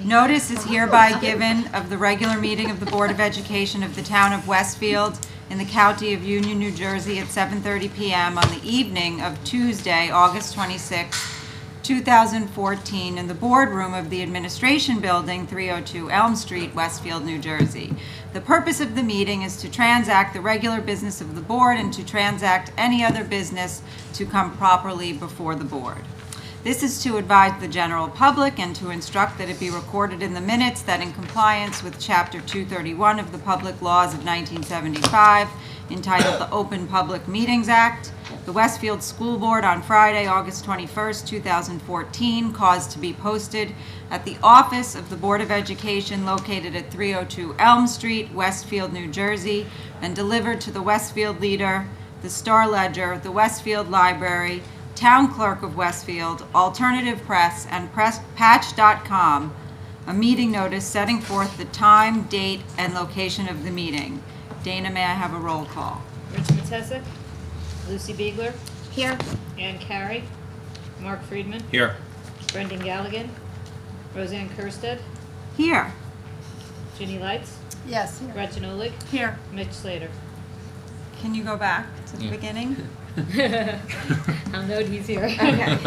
Notice is hereby given of the regular meeting of the Board of Education of the Town of Westfield in the County of Union, New Jersey at 7:30 p.m. on the evening of Tuesday, August 26, 2014, in the boardroom of the Administration Building, 302 Elm Street, Westfield, New Jersey. The purpose of the meeting is to transact the regular business of the board and to transact any other business to come properly before the board. This is to advise the general public and to instruct that it be recorded in the minutes that in compliance with Chapter 231 of the Public Laws of 1975, entitled the Open Public Meetings Act, the Westfield School Board on Friday, August 21st, 2014, caused to be posted at the office of the Board of Education located at 302 Elm Street, Westfield, New Jersey, and delivered to the Westfield Leader, the Star Ledger, the Westfield Library, Town Clerk of Westfield, Alternative Press, and Patch.com, a meeting notice setting forth the time, date, and location of the meeting. Dana, may I have a roll call? Rich Matesic, Lucy Biegler, Here. Ann Carey, Mark Friedman, Here. Brendan Galligan, Roseanne Kerstead, Here. Ginny Lights, Yes. Gretchen Olig, Here. Mitch Slater. Can you go back to the beginning? I'll note he's here. Okay.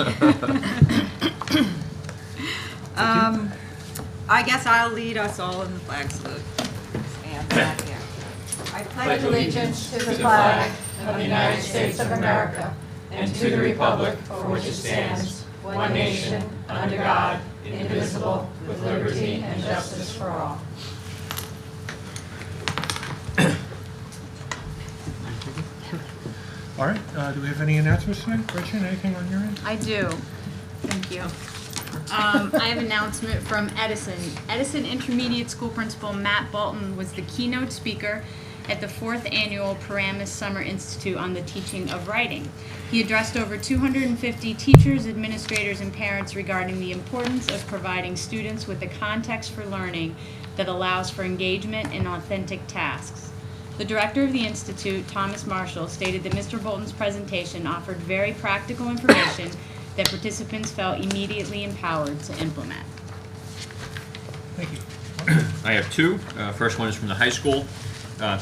I guess I'll lead us all in the flag salute. Stand back here. I pledge allegiance to the flag of the United States of America and to the republic for which it stands, one nation, under God, indivisible, with liberty and justice for all. All right, do we have any announcements tonight? Gretchen, anything on your end? I do. Thank you. I have an announcement from Edison. Edison Intermediate School Principal Matt Bolton was the keynote speaker at the 4th Annual Paramus Summer Institute on the Teaching of Writing. He addressed over 250 teachers, administrators, and parents regarding the importance of providing students with a context for learning that allows for engagement and authentic tasks. The director of the Institute, Thomas Marshall, stated that Mr. Bolton's presentation offered very practical information that participants felt immediately empowered to implement. Thank you. I have two. First one is from the high school.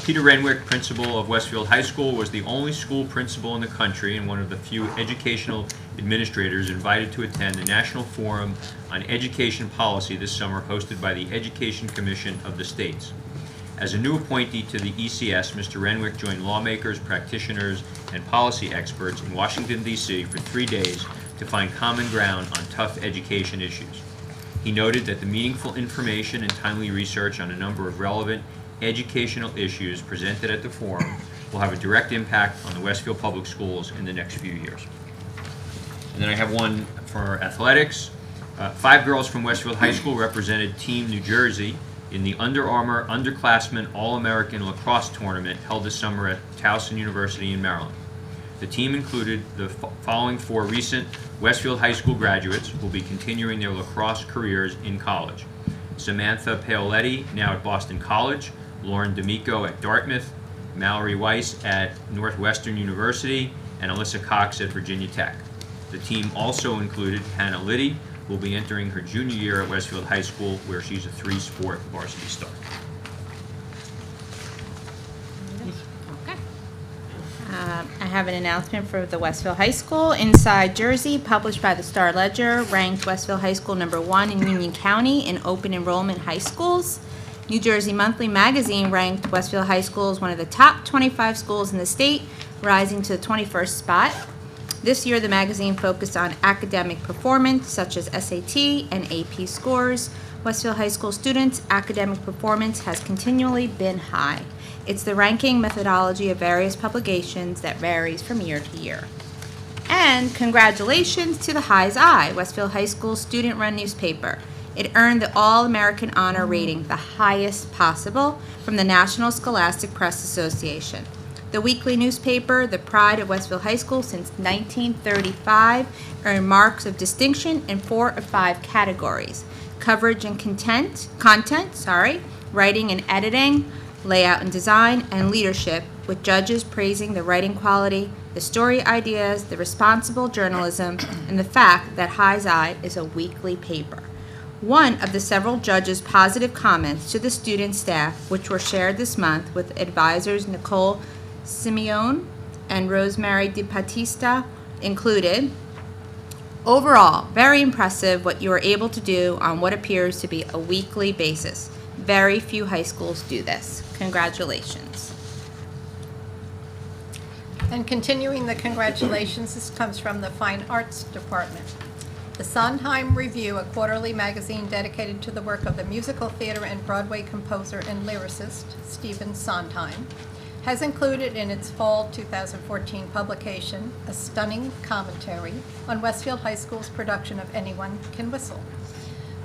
Peter Renwick, principal of Westfield High School, was the only school principal in the country and one of the few educational administrators invited to attend the National Forum on Education Policy this summer, hosted by the Education Commission of the States. As a new appointee to the ECS, Mr. Renwick joined lawmakers, practitioners, and policy experts in Washington, D.C. for 3 days to find common ground on tough education issues. He noted that the meaningful information and timely research on a number of relevant educational issues presented at the forum will have a direct impact on the Westfield Public Schools in the next few years. And then I have one for athletics. 5 girls from Westfield High School represented Team New Jersey in the Under Armour Underclassmen All-American Lacrosse Tournament held this summer at Towson University in Maryland. The team included the following 4 recent Westfield High School graduates who will be continuing their lacrosse careers in college. Samantha Paoletti, now at Boston College, Lauren D'Amico at Dartmouth, Mallory Weiss at Northwestern University, and Alyssa Cox at Virginia Tech. The team also included Hannah Liddy, who will be entering her junior year at Westfield High School, where she's a 3-sport varsity star. Okay. I have an announcement for the Westfield High School. Inside Jersey, published by the Star Ledger, ranked Westfield High School #1 in Union County in open enrollment high schools. New Jersey Monthly Magazine ranked Westfield High School as one of the top 25 schools in the state, rising to the 21st spot. This year, the magazine focused on academic performance, such as SAT and AP scores. Westfield High School students' academic performance has continually been high. It's the ranking methodology of various publications that varies from year to year. And congratulations to the High's Eye, Westfield High School student-run newspaper. It earned the All-American Honor rating, the highest possible, from the National Scholastic Press Association. The weekly newspaper, the pride of Westfield High School since 1935, earned marks of distinction in 4 of 5 categories: coverage and content, writing and editing, layout and design, and leadership, with judges praising the writing quality, the story ideas, the responsible journalism, and the fact that High's Eye is a weekly paper. One of the several judges' positive comments to the student staff, which were shared this month with advisors Nicole Simeone and Rosemary DiPattista, included, overall, very impressive what you were able to do on what appears to be a weekly basis. Very few high schools do this. Congratulations. And continuing the congratulations, this comes from the Fine Arts Department. The Sondheim Review, a quarterly magazine dedicated to the work of the musical theater and Broadway composer and lyricist, Stephen Sondheim, has included in its fall 2014 publication a stunning commentary on Westfield High School's production of Anyone Can Whistle.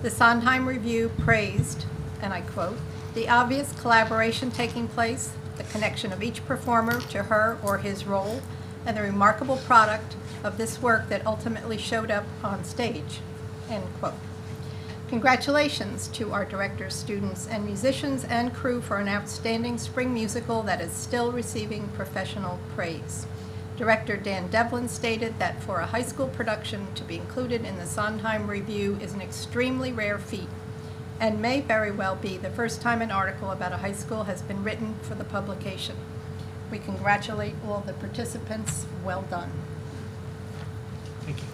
The Sondheim Review praised, and I quote, the obvious collaboration taking place, the connection of each performer to her or his role, and the remarkable product of this work that ultimately showed up on stage, end quote. Congratulations to our directors, students, and musicians and crew for an outstanding spring musical that is still receiving professional praise. Director Dan Devlin stated that for a high school production to be included in the Sondheim Review is an extremely rare feat and may very well be the first time an article about a high school has been written for the publication. We congratulate all the participants. Well done. Thank you.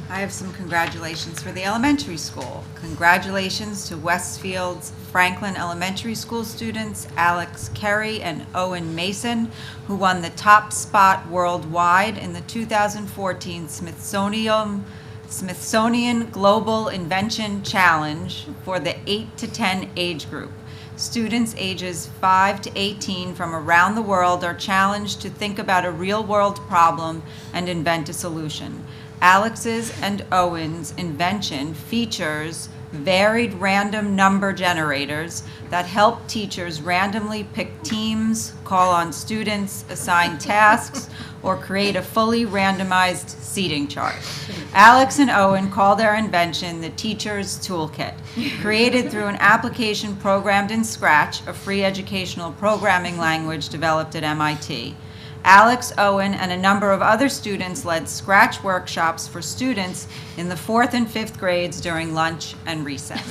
I have some congratulations for the elementary school. Congratulations to Westfield's Franklin Elementary School students Alex Kerry and Owen Mason, who won the top spot worldwide in the 2014 Smithsonian Global Invention Challenge for the 8 to 10 age group. Students ages 5 to 18 from around the world are challenged to think about a real-world problem and invent a solution. Alex's and Owen's invention features varied random number generators that help teachers randomly pick teams, call on students, assign tasks, or create a fully randomized seating chart. Alex and Owen call their invention the Teacher's Toolkit, created through an application programmed in Scratch, a free educational programming language developed at MIT. Alex, Owen, and a number of other students led Scratch workshops for students in the 4th and 5th grades during lunch and recess.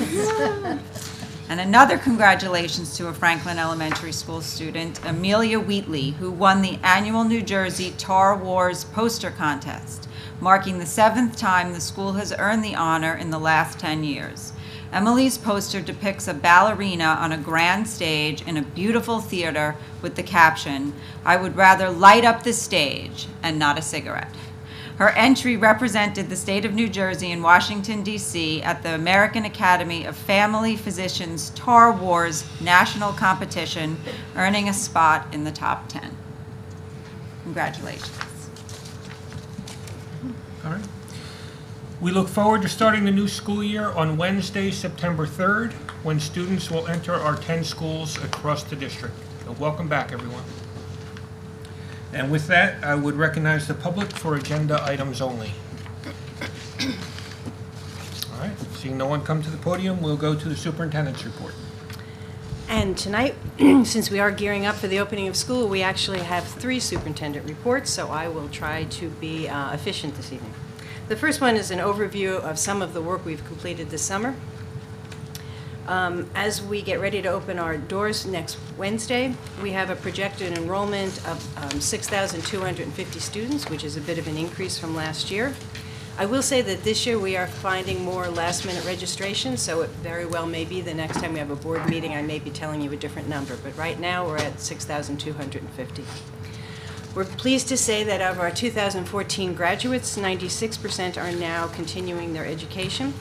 And another congratulations to a Franklin Elementary School student, Amelia Wheatley, who won the annual New Jersey Tar Wars poster contest, marking the 7th time the school has earned the honor in the last 10 years. Emily's poster depicts a ballerina on a grand stage in a beautiful theater with the caption, "I would rather light up the stage and not a cigarette." Her entry represented the state of New Jersey and Washington, D.C. at the American Academy of Family Physicians Tar Wars national competition, earning a spot in the top 10. Congratulations. All right. We look forward to starting the new school year on Wednesday, September 3rd, when students will enter our 10 schools across the district. So welcome back, everyone. And with that, I would recognize the public for agenda items only. All right, seeing no one come to the podium, we'll go to the superintendent's report. And tonight, since we are gearing up for the opening of school, we actually have 3 superintendent reports, so I will try to be efficient this evening. The first one is an overview of some of the work we've completed this summer. As we get ready to open our doors next Wednesday, we have a projected enrollment of 6,250 students, which is a bit of an increase from last year. I will say that this year we are finding more last-minute registration, so it very well may be the next time we have a board meeting I may be telling you a different number, but right now we're at 6,250. We're pleased to say that of our 2014 graduates, 96% are now continuing their education.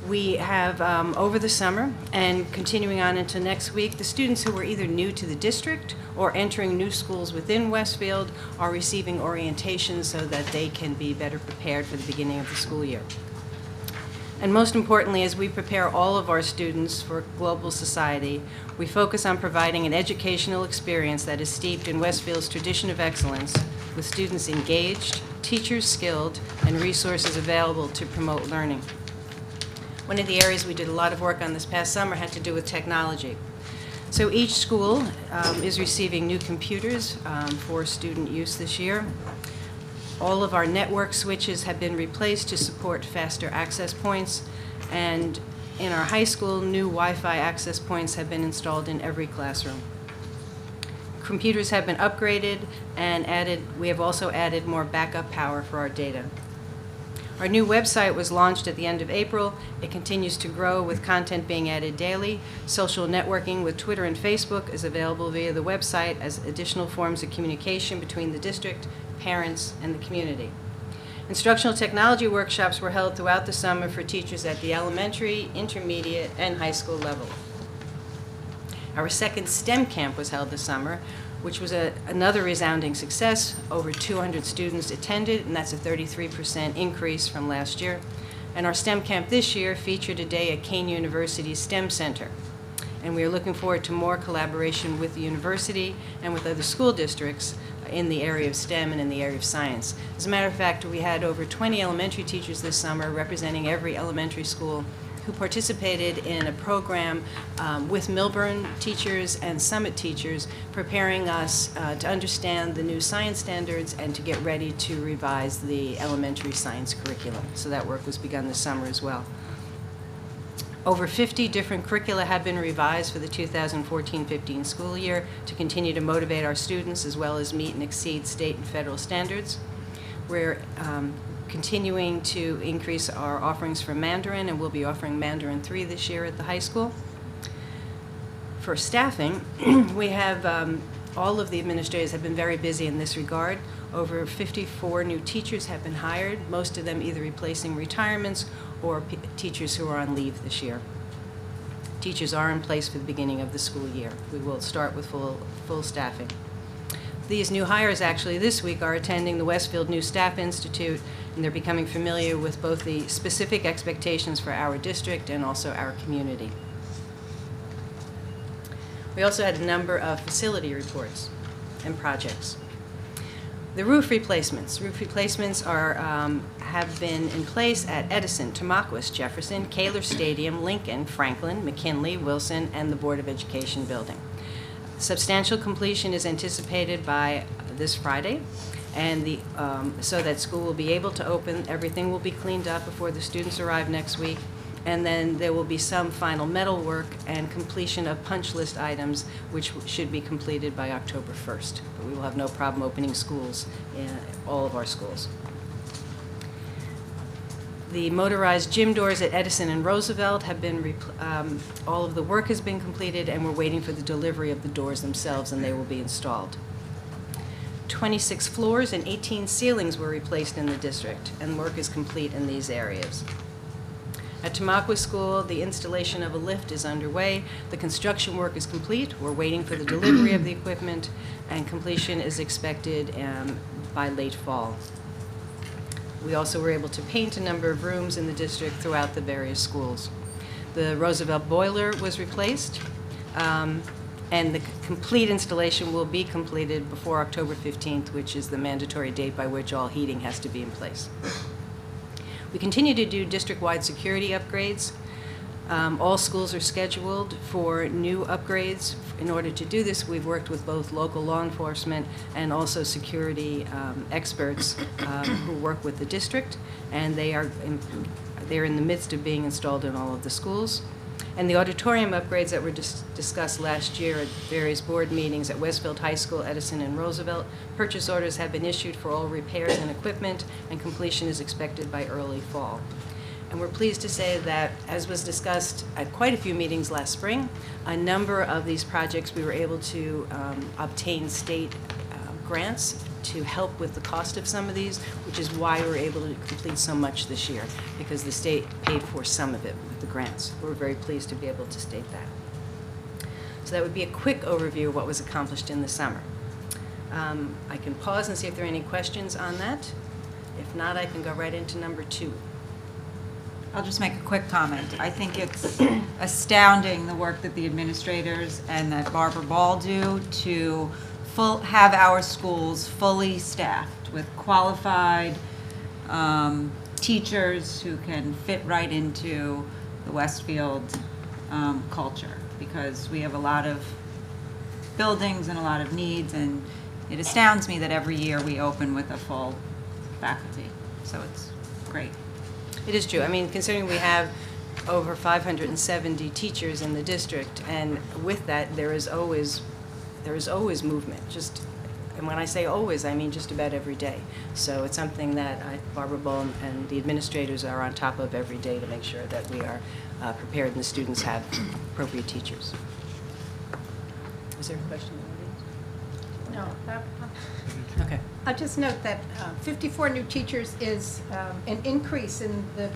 We have, over the summer and continuing on into next week, the students who were either new to the district or entering new schools within Westfield are receiving orientation so that they can be better prepared for the beginning of the school year. And most importantly, as we prepare all of our students for global society, we focus on providing an educational experience that is steeped in Westfield's tradition of excellence, with students engaged, teachers skilled, and resources available to promote learning. One of the areas we did a lot of work on this past summer had to do with technology. So each school is receiving new computers for student use this year. All of our network switches have been replaced to support faster access points, And in our high school, new Wi-Fi access points have been installed in every classroom. Computers have been upgraded and we have also added more backup power for our data. Our new website was launched at the end of April. It continues to grow with content being added daily. Social networking with Twitter and Facebook is available via the website as additional forms of communication between the district, parents, and the community. Instructional technology workshops were held throughout the summer for teachers at the elementary, intermediate, and high school level. Our second STEM camp was held this summer, which was another resounding success. Over 200 students attended, and that's a 33% increase from last year. And our STEM camp this year featured a day at Kane University's STEM Center. And we are looking forward to more collaboration with the university and with other school districts in the area of STEM and in the area of science. As a matter of fact, we had over 20 elementary teachers this summer representing every elementary school who participated in a program with Milburn teachers and Summit teachers, preparing us to understand the new science standards and to get ready to revise the elementary science curriculum. So that work was begun this summer as well. Over 50 different curricula have been revised for the 2014-15 school year to continue to motivate our students as well as meet and exceed state and federal standards. We're continuing to increase our offerings for Mandarin, and we'll be offering Mandarin 3 this year at the high school. For staffing, we have all of the administrators have been very busy in this regard. Over 54 new teachers have been hired, most of them either replacing retirements or teachers who are on leave this year. Teachers are in place for the beginning of the school year. We will start with full staffing. These new hires actually this week are attending the Westfield New Staff Institute, and they're becoming familiar with both the specific expectations for our district and also our community. We also had a number of facility reports and projects. The roof replacements. Roof replacements have been in place at Edison, Tamaqua, Jefferson, Kaler Stadium, Lincoln, Franklin, McKinley, Wilson, and the Board of Education building. Substantial completion is anticipated by this Friday, and so that school will be able to open. Everything will be cleaned up before the students arrive next week, and then there will be some final metal work and completion of punch list items, which should be completed by October 1st. But we will have no problem opening schools in all of our schools. The motorized gym doors at Edison and Roosevelt have been, all of the work has been completed, and we're waiting for the delivery of the doors themselves, and they will be installed. 26 floors and 18 ceilings were replaced in the district, and work is complete in these areas. At Tamaqua School, the installation of a lift is underway. The construction work is complete. We're waiting for the delivery of the equipment, and completion is expected by late fall. We also were able to paint a number of rooms in the district throughout the various schools. The Roosevelt boiler was replaced, and the complete installation will be completed before October 15th, which is the mandatory date by which all heating has to be in place. We continue to do district-wide security upgrades. All schools are scheduled for new upgrades. In order to do this, we've worked with both local law enforcement and also security experts who work with the district, and they're in the midst of being installed in all of the schools. And the auditorium upgrades that were discussed last year at various board meetings at Westfield High School, Edison, and Roosevelt, purchase orders have been issued for all repairs and equipment, and completion is expected by early fall. And we're pleased to say that, as was discussed at quite a few meetings last spring, a number of these projects we were able to obtain state grants to help with the cost of some of these, which is why we're able to complete so much this year, because the state paid for some of it with the grants. We're very pleased to be able to state that. So that would be a quick overview of what was accomplished in the summer. I can pause and see if there are any questions on that. If not, I can go right into number 2. I'll just make a quick comment. I think it's astounding the work that the administrators and that Barbara Ball do to have our schools fully staffed with qualified teachers who can fit right into the Westfield culture, because we have a lot of buildings and a lot of needs, and it astounds me that every year we open with a full faculty. So it's great. It is true. I mean, considering we have over 570 teachers in the district, and with that, there is always movement. And when I say always, I mean just about every day. So it's something that Barbara Bull and the administrators are on top of every day to make sure that we are prepared and the students have appropriate teachers. Is there a question in the audience? No. Okay. I'll just note that 54 new teachers is an increase in the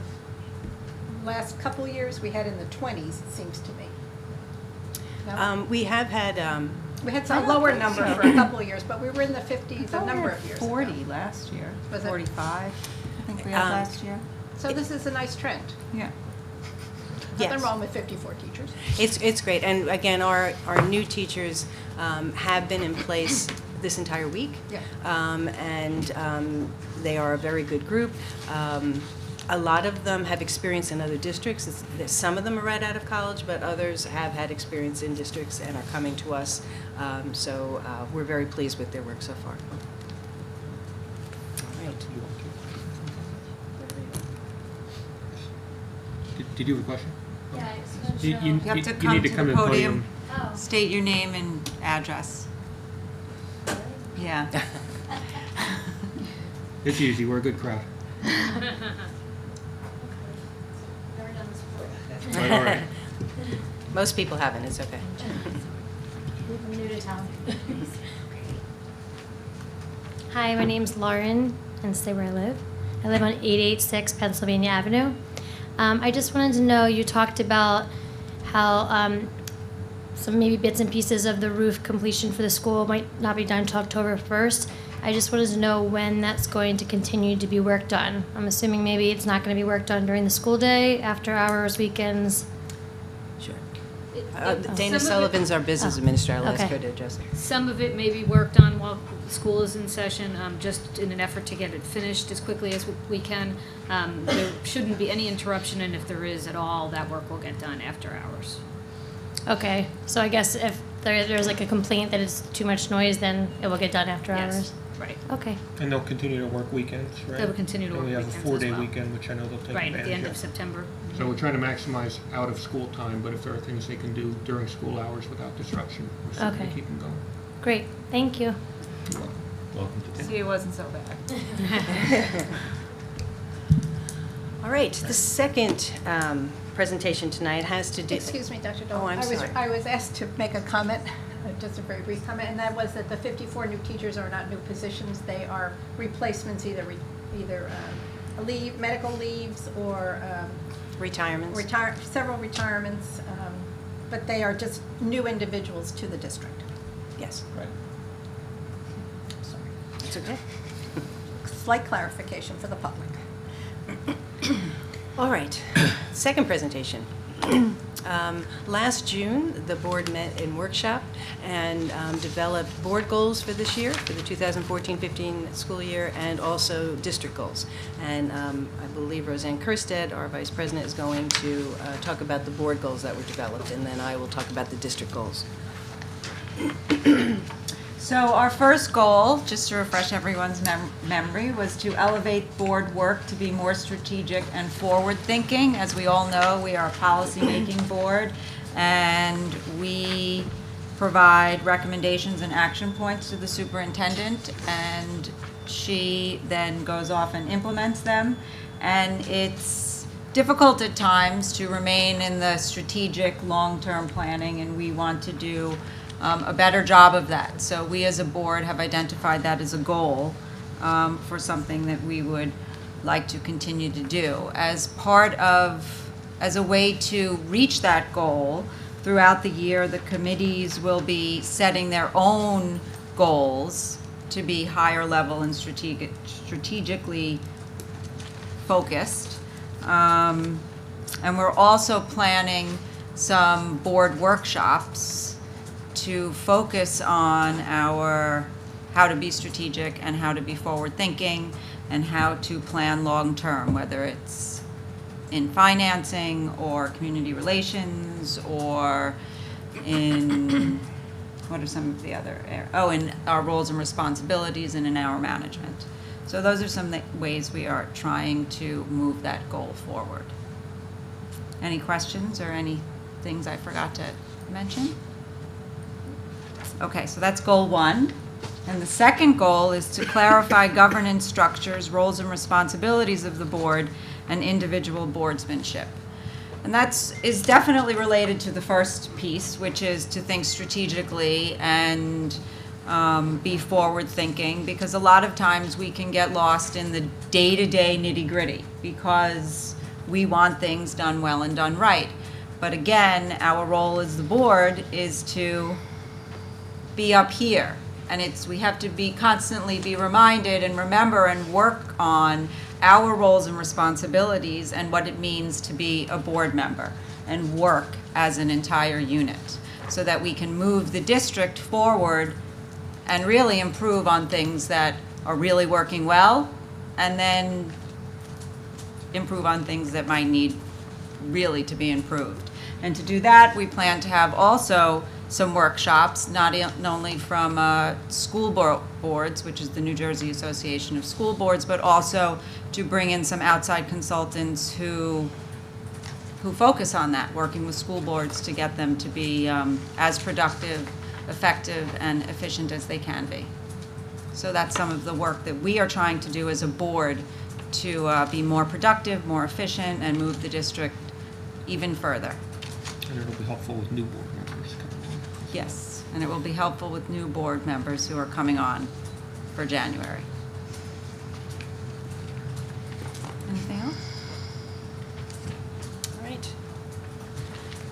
last couple of years. We had in the 20s, it seems to me. No? We have had, We had a lower number for a couple of years, but we were in the 50s a number of years ago. 40 last year, Was it? 45, I think we had last year. So this is a nice trend. Yeah. yes. Nothing wrong with 54 teachers. It's great, and again, our new teachers have been in place this entire week. Yeah. And they are a very good group. A lot of them have experience in other districts. Some of them are right out of college, but others have had experience in districts and are coming to us. So we're very pleased with their work so far. All right. Did you have a question? Yeah, I just want to You know. You have to come need to to come the to the podium, Oh, state your name and address. really? Yeah. It's easy, we're a good crowd. Never done this before. All right. Most people haven't, it's okay. I'm new to town. Hi, my name's Lauren, and stay where I live. I live on 886 Pennsylvania Avenue. I just wanted to know, you talked about how some maybe bits and pieces of the roof completion for the school might not be done until October 1st. I just wanted to know when that's going to continue to be worked on. I'm assuming maybe it's not going to be worked on during the school day, after hours, weekends. Sure. Some Dana of it- Sullivan's our business administrator. I'll ask Okay. her to address it. Some of it may be worked on while school is in session, just in an effort to get it finished as quickly as we can. There shouldn't be any interruption, and if there is at all, that work will get done after hours. Okay, so I guess if there's like a complaint that it's too much noise, then it will get done after Yes, hours? right. Okay. And they'll continue to work weekends, right? They will continue to work And we weekends have as a 4-day well. weekend, which I know they'll take Right, advantage at the end of September. So we're trying to maximize out-of-school time, but if there are things they can do during school hours without disruption, we're certainly Okay. keep them going. Great, thank you. You're welcome. Welcome to See, it wasn't so bad. All right, the second presentation tonight has to do. Excuse me, Dr. Dole. Oh, I'm sorry. I was asked to make a comment, just a very brief comment, and that was that the 54 new teachers are not new positions. They are replacements, either medical leaves or Retirements. several retirements, but they are just new individuals to the district. Yes, Right. Sorry. it's okay. Slight clarification for the public. All right, second presentation. Last June, the board met in workshop and developed board goals for this year, for the 2014-15 school year, and also district goals. And I believe Roseanne Kerstead, our vice president, is going to talk about the board goals that were developed, and then I will talk about the district goals. So our first goal, just to refresh everyone's memory, was to elevate board work to be more strategic and forward-thinking. As we all know, we are a policy-making board, and we provide recommendations and action points to the superintendent, and she then goes off and implements them. And it's difficult at times to remain in the strategic, long-term planning, and we want to do a better job of that. So we as a board have identified that as a goal for something that we would like to continue to do. As a way to reach that goal, throughout the year, the committees will be setting their own goals to be higher level and strategically focused. And we're also planning some board workshops to focus on how to be strategic and how to be forward-thinking and how to plan long-term, whether it's in financing or community relations or in, what are some of the other, in our roles and responsibilities and in our management. So those are some ways we are trying to move that goal forward. Any questions or any things I forgot to mention? Okay, so that's goal 1. And the second goal is to clarify governance structures, roles and responsibilities of the board, and individual boardsmanship. And is definitely related to the first piece, which is to think strategically and be forward-thinking, because a lot of times we can get lost in the day-to-day nitty-gritty because we want things done well and done right. But again, our role as the board is to be up here. And we have to constantly be reminded and remember and work on our roles and responsibilities and what it means to be a board member and work as an entire unit so that we can move the district forward and really improve on things that are really working well, and then improve on things that might need really to be improved. And to do that, we plan to have also some workshops, not only from school boards, which is the New Jersey Association of School Boards, but also to bring in some outside consultants who focus on that, working with school boards to get them to be as productive, effective, and efficient as they can be. So that's some of the work that we are trying to do as a board to be more productive, more efficient, and move the district even further. And it'll be helpful with new board members coming on. Yes, and it will be helpful with new board members who are coming on for January. Anything else? All right.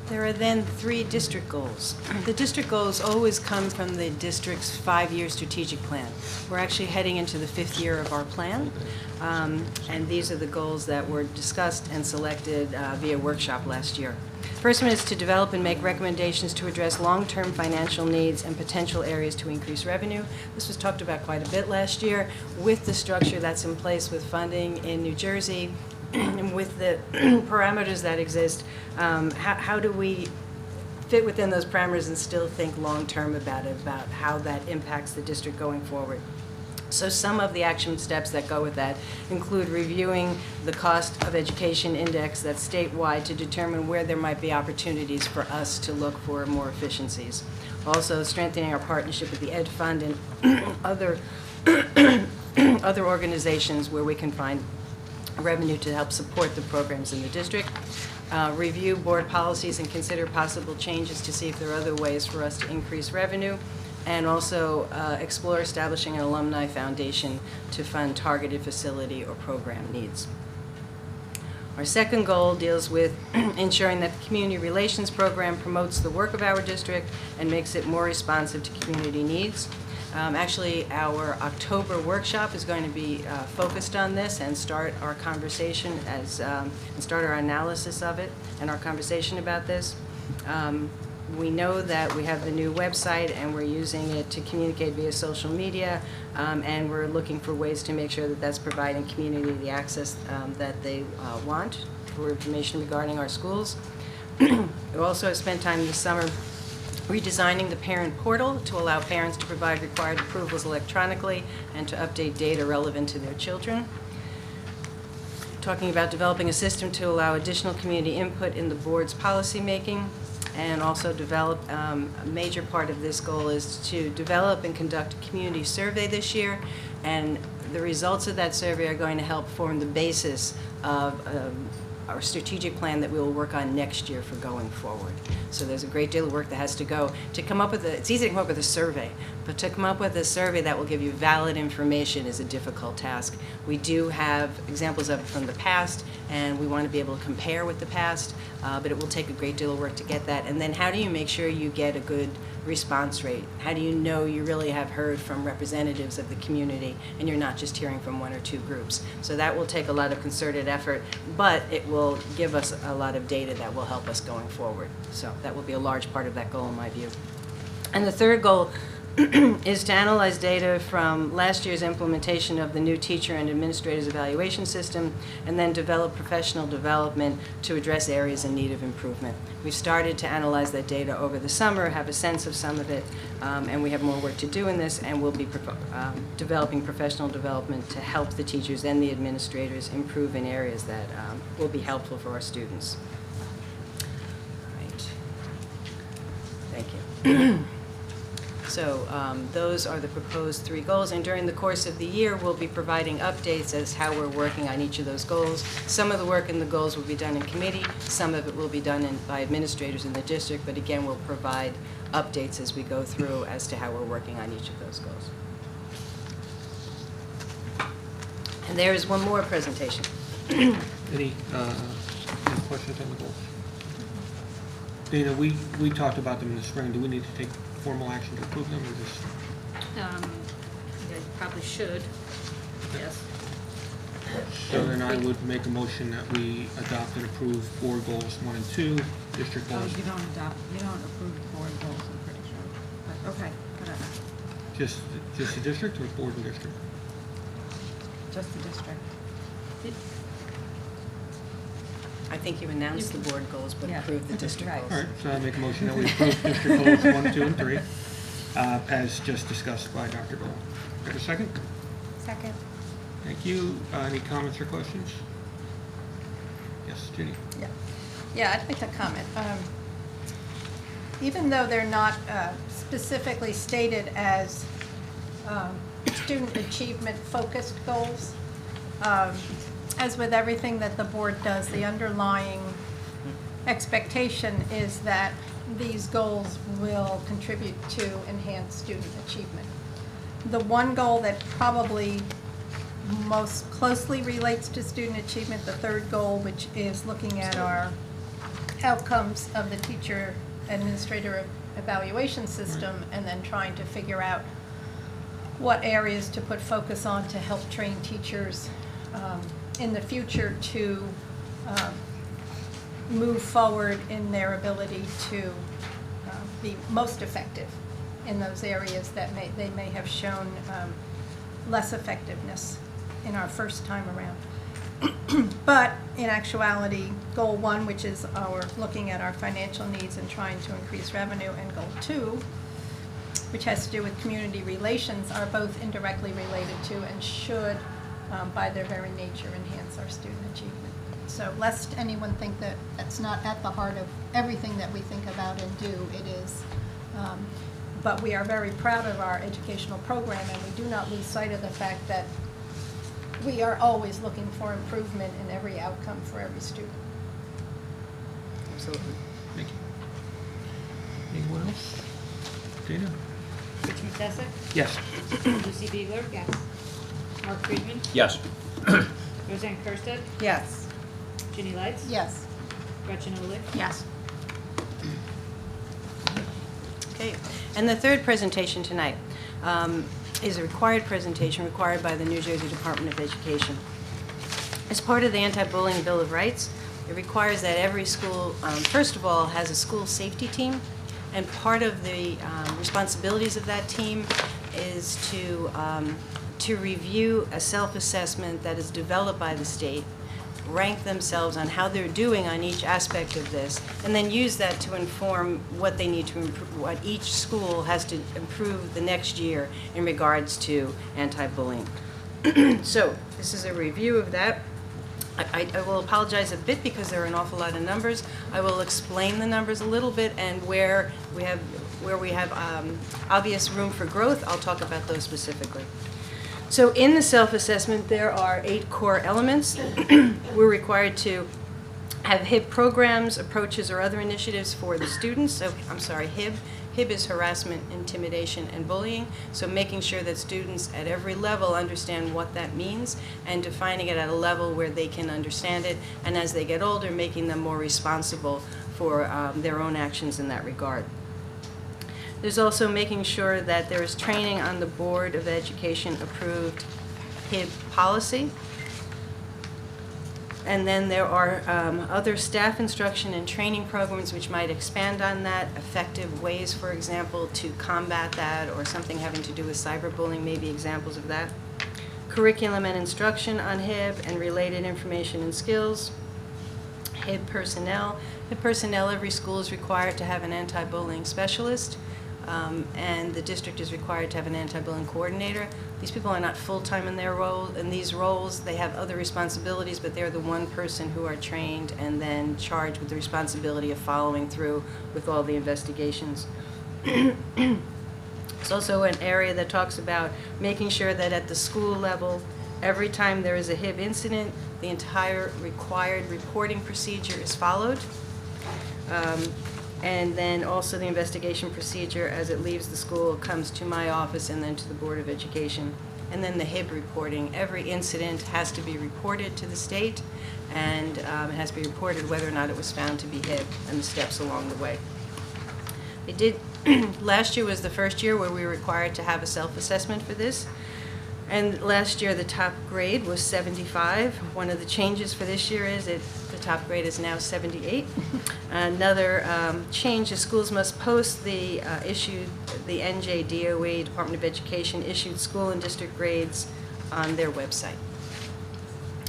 There are then 3 district goals. The district goals always come from the district's 5-year strategic plan. We're actually heading into the 5th year of our plan, and these are the goals that were discussed and selected via workshop last year. First one is to develop and make recommendations to address long-term financial needs and potential areas to increase revenue. This was talked about quite a bit last year. With the structure that's in place with funding in New Jersey and with the parameters that exist, how do we fit within those parameters and still think long-term about how that impacts the district going forward? So some of the action steps that go with that include reviewing the cost of education index that's statewide to determine where there might be opportunities for us to look for more efficiencies. Also strengthening our partnership with the Ed Fund and other organizations where we can find revenue to help support the programs in the district. Review board policies and consider possible changes to see if there are other ways for us to increase revenue. And also explore establishing an alumni foundation to fund targeted facility or program needs. Our second goal deals with ensuring that the community relations program promotes the work of our district and makes it more responsive to community needs. Actually, our October workshop is going to be focused on this and start our conversation and start our analysis of it and our conversation about this. We know that we have the new website and we're using it to communicate via social media, and we're looking for ways to make sure that that's providing community the access that they want for information regarding our schools. We also have spent time this summer redesigning the parent portal to allow parents to provide required approvals electronically and to update data relevant to their children. Talking about developing a system to allow additional community input in the board's policy making. And also develop, a major part of this goal is to develop and conduct a community survey this year, and the results of that survey are going to help form the basis of our strategic plan that we will work on next year for going forward. So there's a great deal of work that has to go to come up with it's easy to come up with a survey, but to come up with a survey that will give you valid information is a difficult task. We do have examples of it from the past, and we want to be able to compare with the past, but it will take a great deal of work to get that. And then how do you make sure you get a good response rate? How do you know you really have heard from representatives of the community and you're not just hearing from 1 or 2 groups? So that will take a lot of concerted effort, but it will give us a lot of data that will help us going forward. So that will be a large part of that goal in my view. And the third goal is to analyze data from last year's implementation of the new teacher and administrators evaluation system, and then develop professional development to address areas in need of improvement. We've started to analyze that data over the summer, have a sense of some of it, and we have more work to do in this, and we'll be developing professional development to help the teachers and the administrators improve in areas that will be helpful for our students. So those are the proposed 3 goals, and during the course of the year, we'll be providing updates as how we're working on each of those goals. Some of the work in the goals will be done in committee, some of it will be done by administrators in the district, but again, we'll provide updates as we go through as to how we're working on each of those goals. And there is one more presentation. Any questions on the goals? Dana, we talked about them in the spring. Do we need to take formal action to approve them, or just? You probably should, yes. So then I would make a motion that we adopt and approve board goals 1 and 2, district Oh, goals. you don't approve the board goals, I'm pretty sure. But, okay, whatever. Just the district or board and district? Just the district. I think you announced the board goals, but Yeah. approved the district Right. goals. All right, so I make a motion that we approve district goals 1, 2, and 3, as just discussed by Dr. Dole. Got a second? Second. Thank you. Any comments or questions? Yes, Ginny? Yeah, I'd like to comment. Even though they're not specifically stated as student achievement focused goals, as with everything that the board does, the underlying expectation is that these goals will contribute to enhanced student achievement. The one goal that probably most closely relates to student achievement, the 3rd goal, which is looking at our outcomes of the teacher administrator evaluation system, and then trying to figure out what areas to put focus on to help train teachers in the future to move forward in their ability to be most effective in those areas that they may have shown less effectiveness in our first time around. But in actuality, goal 1, which is our looking at our financial needs and trying to increase revenue, and goal 2, which has to do with community relations, are both indirectly related to and should, by their very nature, enhance our student achievement. So lest anyone think that that's not at the heart of everything that we think about and do, it is. But we are very proud of our educational program, and we do not lose sight of the fact that we are always looking for improvement in every outcome for every student. Absolutely. Thank you. Anyone else? Dana? Rich McDessick? Yes. Lucy Beegler? Yes. Mark Friedman? Yes. Roseanne Kirsted? Yes. Ginny Lights? Yes. Gretchen Ulich? Yes. Okay, and the 3rd presentation tonight is a required presentation required by the New Jersey Department of Education. As part of the Anti-Bullying Bill of Rights, it requires that every school, first of all, has a school safety team, and part of the responsibilities of that team is to review a self-assessment that is developed by the state, rank themselves on how they're doing on each aspect of this, and then use that to inform what they need to improve, what each school has to improve the next year in regards to anti-bullying. So this is a review of that. I will apologize a bit because there are an awful lot of numbers. I will explain the numbers a little bit, and where we have obvious room for growth, I'll talk about those specifically. So in the self-assessment, there are 8 core elements. We're required to have HIB programs, approaches, or other initiatives for the students. So, I'm sorry, HIB. HIB is harassment, intimidation, and bullying. So making sure that students at every level understand what that means and defining it at a level where they can understand it. And as they get older, making them more responsible for their own actions in that regard. There's also making sure that there is training on the Board of Education approved HIB policy. And then there are other staff instruction and training programs which might expand on that, effective ways, for example, to combat that, or something having to do with cyberbullying may be examples of that. Curriculum and instruction on HIB and related information and skills. HIB personnel. HIB personnel, every school is required to have an anti-bullying specialist. And the district is required to have an anti-bullying coordinator. These people are not full-time in their role. In these roles, they have other responsibilities, but they're the one person who are trained and then charged with the responsibility of following through with all the investigations. It's also an area that talks about making sure that at the school level, every time there is a HIB incident, the entire required reporting procedure is followed. And then also the investigation procedure as it leaves the school comes to my office and then to the Board of Education. And then the HIB reporting. Every incident has to be reported to the state, and it has to be reported whether or not it was found to be HIB and the steps along the way. They did, last year was the first year where we were required to have a self-assessment for this. And last year, the top grade was 75. One of the changes for this year is the top grade is now 78. Another change is schools must post the NJDOE, Department of Education, issued school and district grades on their website.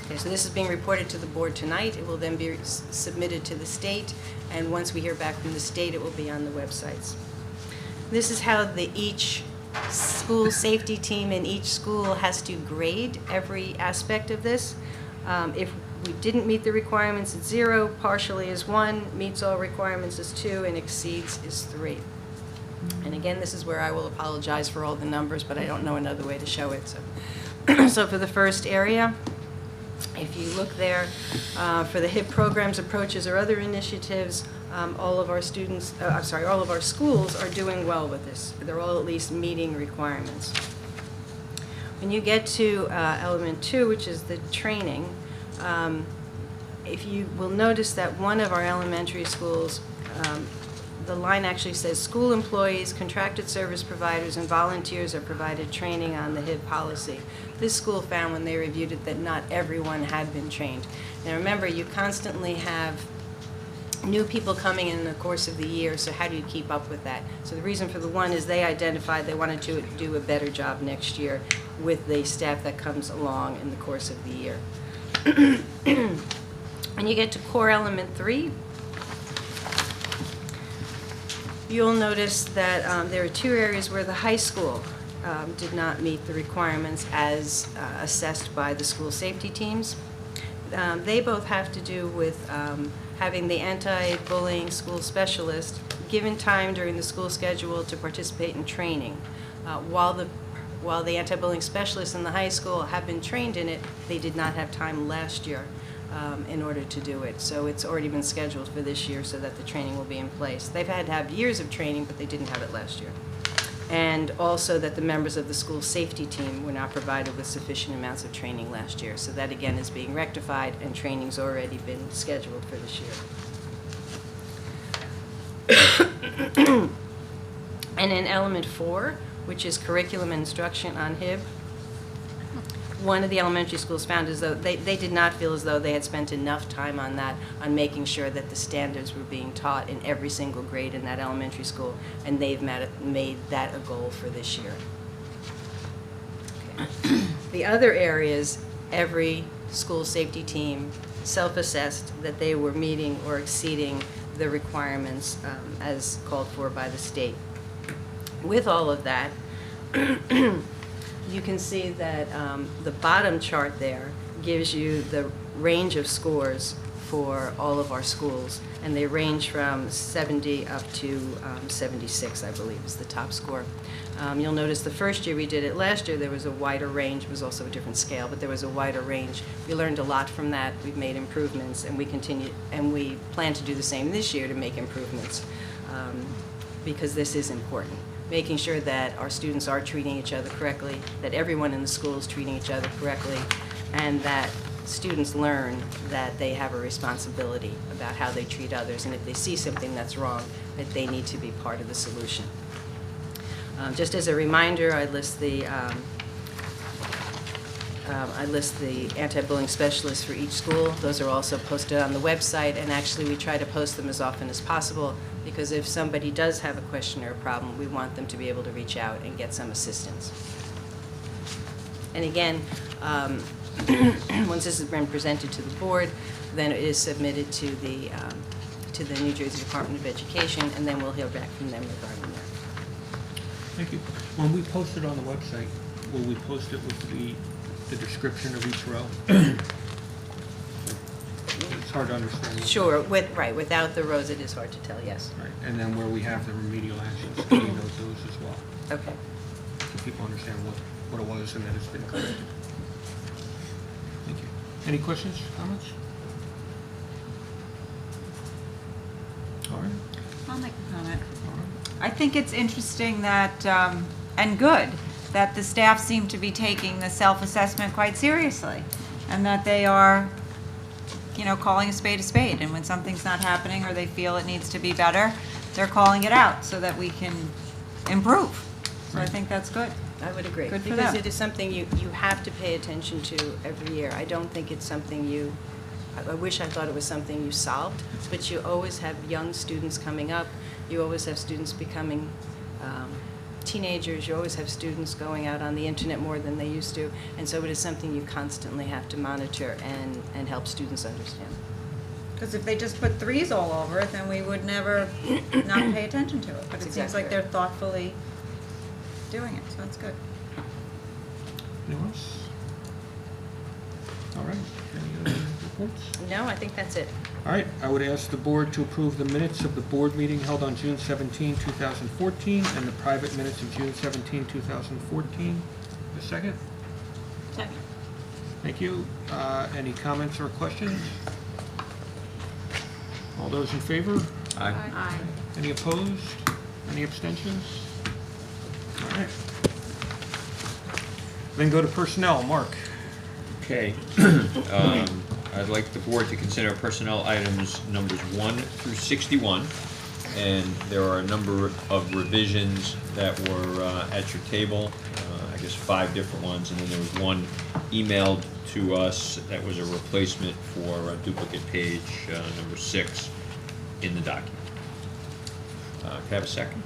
Okay, so this is being reported to the board tonight. It will then be submitted to the state, and once we hear back from the state, it will be on the websites. This is how each school safety team in each school has to grade every aspect of this. If we didn't meet the requirements, it's 0, partially is 1, meets all requirements is 2, and exceeds is 3. And again, this is where I will apologize for all the numbers, but I don't know another way to show it. So for the first area, if you look there, for the HIP programs, approaches, or other initiatives, all of our students, all of our schools are doing well with this. They're all at least meeting requirements. When you get to element 2, which is the training, if you will notice that one of our elementary schools, the line actually says school employees, contracted service providers, and volunteers are provided training on the HIB policy. This school found when they reviewed it that not everyone had been trained. Now remember, you constantly have new people coming in the course of the year, so how do you keep up with that? So the reason for the one is they identified they wanted to do a better job next year with the staff that comes along in the course of the year. When you get to core element 3, you'll notice that there are 2 areas where the high school did not meet the requirements as assessed by the school safety teams. They both have to do with having the anti-bullying school specialist given time during the school schedule to participate in training. While the anti-bullying specialists in the high school have been trained in it, they did not have time last year in order to do it. So it's already been scheduled for this year so that the training will be in place. They've had to have years of training, but they didn't have it last year. And also that the members of the school safety team were not provided with sufficient amounts of training last year. So that again is being rectified, and training's already been scheduled for this year. And in element 4, which is curriculum and instruction on HIB, one of the elementary schools found as though they did not feel as though they had spent enough time on that, on making sure that the standards were being taught in every single grade in that elementary school, and they've made that a goal for this year. Okay. The other areas, every school safety team self-assessed that they were meeting or exceeding the requirements as called for by the state. With all of that, you can see that the bottom chart there gives you the range of scores for all of our schools, and they range from 70 up to 76, I believe, is the top score. You'll notice the first year we did it, last year there was a wider range. It was also a different scale, but there was a wider range. We learned a lot from that. We've made improvements, and we plan to do the same this year to make improvements because this is important. Making sure that our students are treating each other correctly, that everyone in the school is treating each other correctly, and that students learn that they have a responsibility about how they treat others, and if they see something that's wrong, that they need to be part of the solution. Just as a reminder, I list the anti-bullying specialists for each school. Those are also posted on the website, and actually we try to post them as often as possible, because if somebody does have a question or a problem, we want them to be able to reach out and get some assistance. And again, once this has been presented to the board, then it is submitted to the New Jersey Department of Education, and then we'll hear back from them regarding that. Thank you. When we post it on the website, will we post it with the description of each row? It's hard to understand. Sure, without the rows, it is hard to tell, yes. Right, and then where we have the remedial actions, can you note those as well, Okay. so people understand what it was and that it's been corrected. Thank you. Any questions, comments? All right. I'll make a comment. All right. I think it's interesting that, and good, that the staff seem to be taking the self-assessment quite seriously, and that they are, calling a spade, and when something's not happening or they feel it needs to be better, they're calling it out so that we can improve. So I think that's good. I would agree. Good for Because them. it is something you have to pay attention to every year. I don't think it's something I wish I thought it was something you solved, but you always have young students coming up. You always have students becoming teenagers. You always have students going out on the internet more than they used to. And so it is something you constantly have to monitor and help students understand. Because if they just put threes all over it, then we would never not pay attention to it. But That's it seems exactly like they're thoughtfully doing it, so that's good. Anyone else? All right, any other reports? No, I think that's it. All right, I would ask the board to approve the minutes of the board meeting held on June 17, 2014, and the private minutes of June 17, 2014. A second? Second. Thank you. Any comments or questions? All those in favor? Aye. Aye. Any opposed? Any abstentions? All right. Then go to personnel. Mark? Okay. I'd like the board to consider personnel items numbers 1 through 61. And there are a number of revisions that were at your table, I guess 5 different ones. And then there was one emailed to us that was a replacement for a duplicate page number 6 in the document. Can I have a second?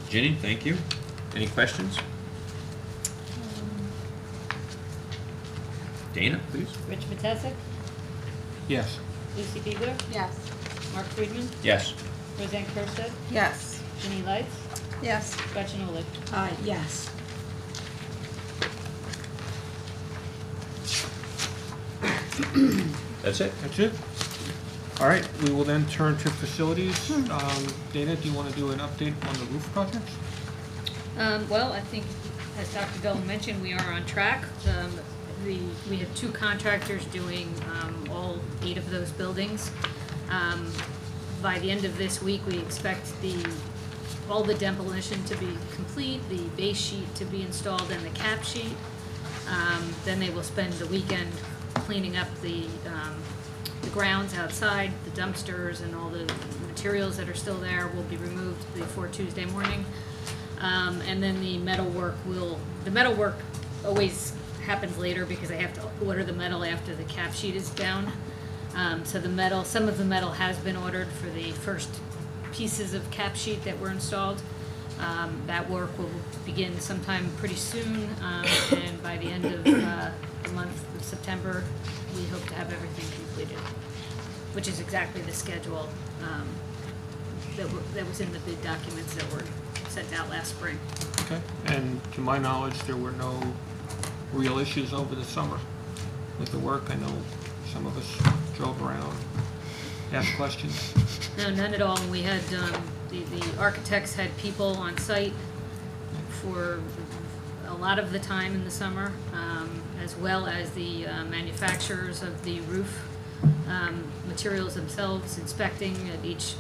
Ginny, thank you. Any questions? Dana, please. Rich Matesic, Yes. Lucy Biegler, Yes. Mark Friedman, Yes. Roseanne Kursted, Yes. Ginny Lights, Yes. Gretchen Ulich. Yes. That's it? That's it? All right, we will then turn to facilities. Dana, do you want to do an update on the roof projects? Well, I think, as Dr. Bell mentioned, we are on track. We have 2 contractors doing all 8 of those buildings. By the end of this week, we expect all the demolition to be complete, the base sheet to be installed, and the cap sheet. Then they will spend the weekend cleaning up the grounds outside, the dumpsters, and all the materials that are still there will be removed before Tuesday morning. And then the metal work always happens later because I have to order the metal after the cap sheet is down. So some of the metal has been ordered for the first pieces of cap sheet that were installed. That work will begin sometime pretty soon, and by the end of the month of September, we hope to have everything completed, which is exactly the schedule that was in the bid documents that were sent out last spring. Okay, and to my knowledge, there were no real issues over the summer with the work. I know some of us drove around, asked questions. No, none at all. We had, the architects had people on site for a lot of the time in the summer, as well as the manufacturers of the roof materials themselves inspecting at each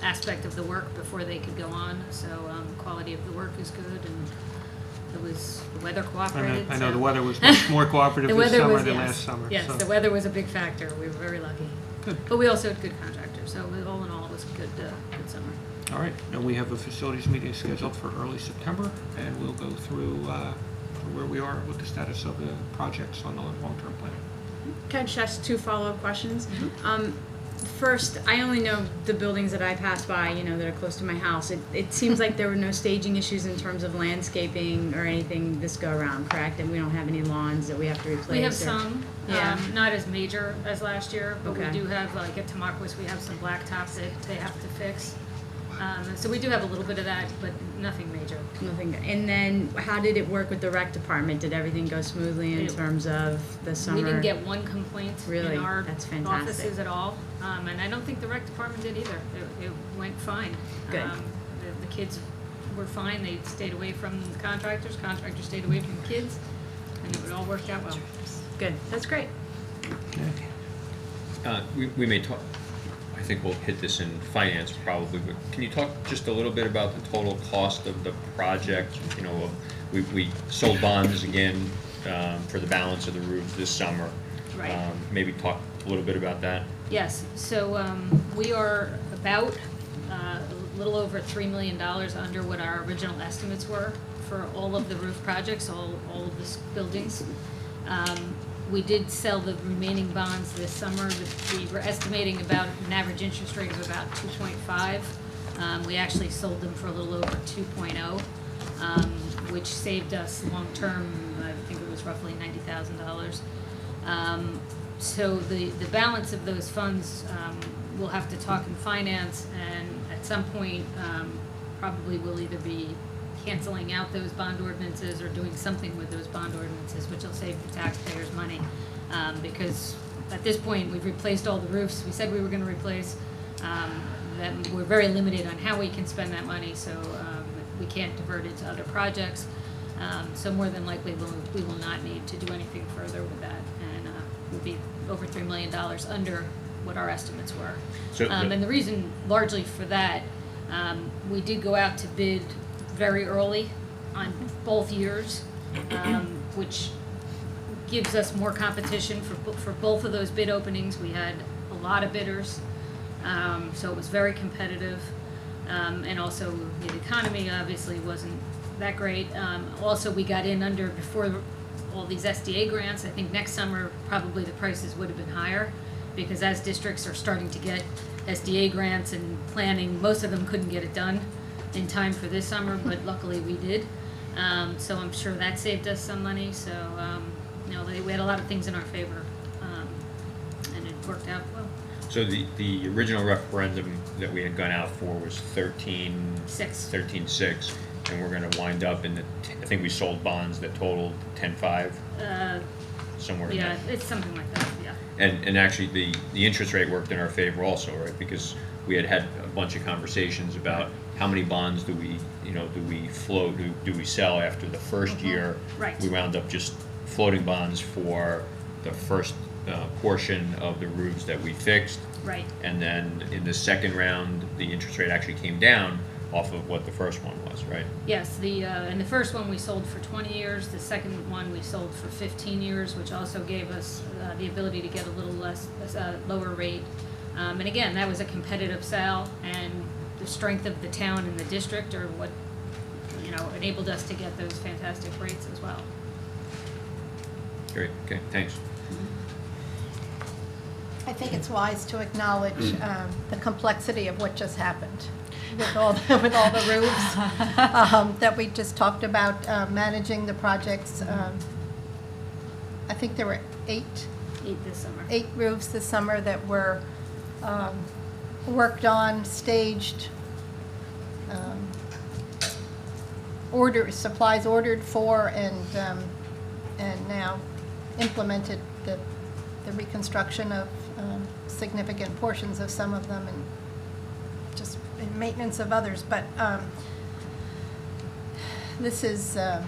aspect of the work before they could go on. So quality of the work is good, and the weather cooperated. I know so- the weather was much more cooperative The this weather summer was, than yes. last summer. Yes, so. the weather was a big factor. We were very lucky. Good. But we also had good contractors, so all in all, it was a good summer. All right, and we have a facilities meeting scheduled for early September, and we'll go through where we are with the status of the projects on the long-term plan. Can I just ask 2 follow-up questions? First, I only know the buildings that I pass by, that are close to my house. It seems like there were no staging issues in terms of landscaping or anything this go-around, correct? And we don't have any lawns that we have to replace? We have or- some, Yeah. not as major as last year, but we Okay. do have, like at Tamaqua, we have some blacktop that they have to fix. So we do have a little bit of that, but nothing major. Nothing. And then how did it work with the rec department? Did everything go smoothly in It- terms of the summer? We didn't get one complaint Really? in our That's fantastic. offices at all, and I don't think the rec department did either. It went fine. Good. The kids were fine, they stayed away from the contractors stayed away from the kids, and it all worked out well. Good. That's great. We may talk, I think we'll hit this in finance probably, but can you talk just a little bit about the total cost of the project? You know, we sold bonds again for the balance of the roofs this summer. Right. Maybe talk a little bit about that. Yes, so we are about a little over $3 million under what our original estimates were for all of the roof projects, all of the buildings. We did sell the remaining bonds this summer. We were estimating about an average interest rate of about 2.5. We actually sold them for a little over 2.0, which saved us long-term, I think it was roughly $90,000. So the balance of those funds, we'll have to talk in finance, and at some point, probably we'll either be canceling out those bond ordinances or doing something with those bond ordinances, which will save the taxpayers money. Because at this point, we've replaced all the roofs we said we were gonna replace. That we're very limited on how we can spend that money, so we can't divert it to other projects. So more than likely, we will not need to do anything further with that, and we'll be over $3 million under what our estimates were. So And the reason largely for that, we did go out to bid very early on both years, which gives us more competition for both of those bid openings. We had a lot of bidders, so it was very competitive. And also the economy obviously wasn't that great. Also, we got in under before all these SDA grants. I think next summer probably the prices would have been higher, because as districts are starting to get SDA grants and planning, most of them couldn't get it done in time for this summer, but luckily we did. So I'm sure that saved us some money. So we had a lot of things in our favor, and it worked out well. So the original referendum that we had gone out for was 13.6, and we're going to wind up in I think we sold bonds that totaled 10.5, somewhere in Yeah, there. it's something like that. Yeah. And actually the interest rate worked in our favor also, right? Because we had a bunch of conversations about how many bonds do we float, do we sell after the first year. Right. We wound up just floating bonds for the first portion of the roofs that we fixed. Right. And then in the second round, the interest rate actually came down off of what the first one was, right? Yes, in the first one we sold for 20 years. The second one we sold for 15 years, which also gave us the ability to get a little lower rate. And again, that was a competitive sale, and the strength of the town and the district are what enabled us to get those fantastic rates as well. Great. Okay. Thanks. I think it's wise to acknowledge the complexity of what just happened with all the roofs that we just talked about, managing the projects. I think there were 8 this summer. 8 roofs this summer that were worked on, staged, supplies ordered for, and now implemented the reconstruction of significant portions of some of them, and just maintenance of others. But this is a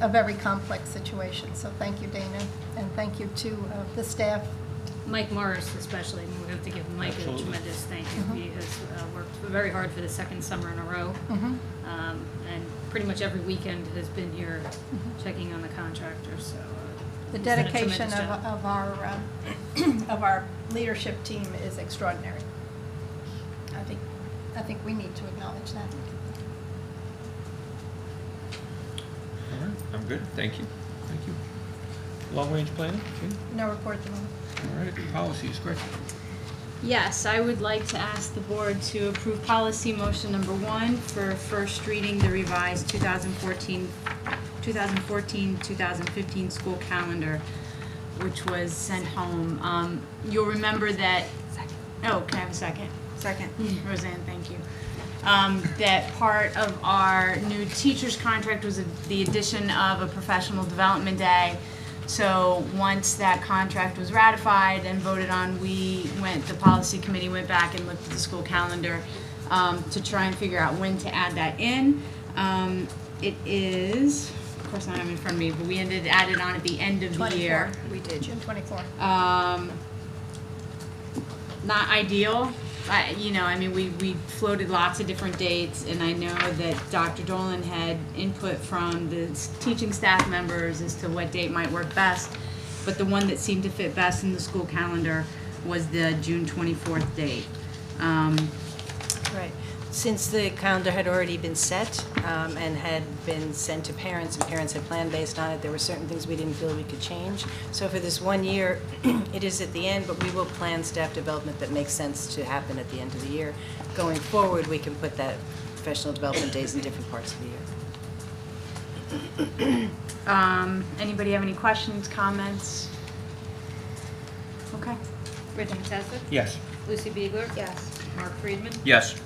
very complex situation. So thank you, Dana, and thank you to the staff. Mike Morris especially, we have to give Mike Absolutely. a tremendous thank you. He has worked very hard for the second summer in a row, and pretty much every weekend has been here checking on the contractors. So The he's done a dedication tremendous job. of our leadership team is extraordinary. I think we need to acknowledge that. All right. I'm good. Thank you. Thank you. Long-range planning, okay. No report at the moment. All right, policies, Gretchen. Yes, I would like to ask the board to approve policy motion number 1 for first reading, the revised 2014-2015 school calendar, which was sent home. You'll remember that. Oh, can I have a second? Second. Roseanne, thank you. that part of our new teacher's contract was the addition of a professional development day. So once that contract was ratified and voted on, the policy committee went back and looked at the school calendar to try and figure out when to add that in. It is, of course I don't have it in front of me, but we added on at the end of the year. 24. We did, June 24. Not ideal. We floated lots of different dates, and I know that Dr. Dolan had input from the teaching staff members as to what date might work best, but the one that seemed to fit best in the school calendar was the June 24th date. Right. Since the calendar had already been set and had been sent to parents, and parents had planned based on it, there were certain things we didn't feel we could change. So for this 1 year, it is at the end, but we will plan staff development that makes sense to happen at the end of the year. Going forward, we can put that professional development days in different parts of the year. Anybody have any questions, comments? Okay. Rich Mutesa? Yes. Lucy Beegler? Yes. Mark Friedman? Yes.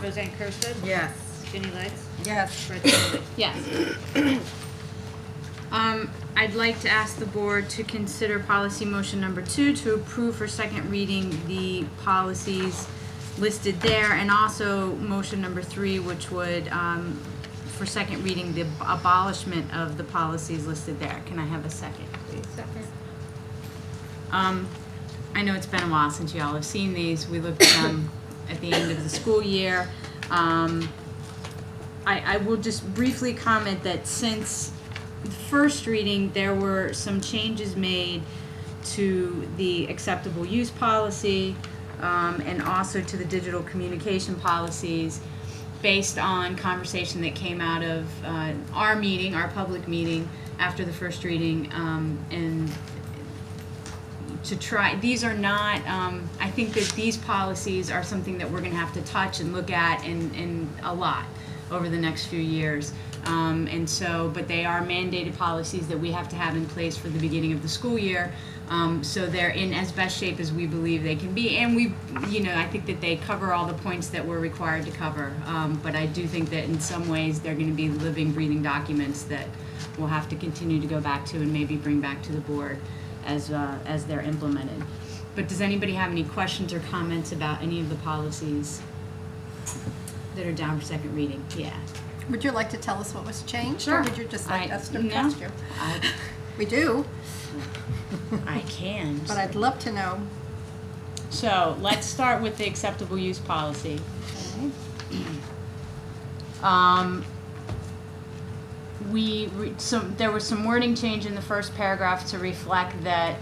Roseanne Kursted? Yes. Ginny Lights? Yes. Rich Tillman? Yes. I'd like to ask the board to consider policy motion number 2 to approve for second reading the policies listed there, and also motion number 3, which would, for second reading, the abolishment of the policies listed there. Can I have a second, please? Second. I know it's been a while since you all have seen these. We looked at them at the end of the school year. I will just briefly comment that since the first reading, there were some changes made to the acceptable use policy and also to the digital communication policies based on conversation that came out of our meeting, our public meeting, after the first reading, and to try, these are not, I think that these policies are something that we're going to have to touch and look at in a lot over the next few years. And so, but they are mandated policies that we have to have in place for the beginning of the school year. So they're in as best shape as we believe they can be. And we, I think that they cover all the points that we're required to cover. But I do think that in some ways they're going to be living, breathing documents that we'll have to continue to go back to and maybe bring back to the board as they're implemented. But does anybody have any questions or comments about any of the policies that are down for second reading? Yeah. Would you like to tell us what was changed? Sure. Or would you just like us to no, trust you? I We do, can. but I'd love to know. So let's start with the acceptable use policy. There was some wording change in the first paragraph to reflect that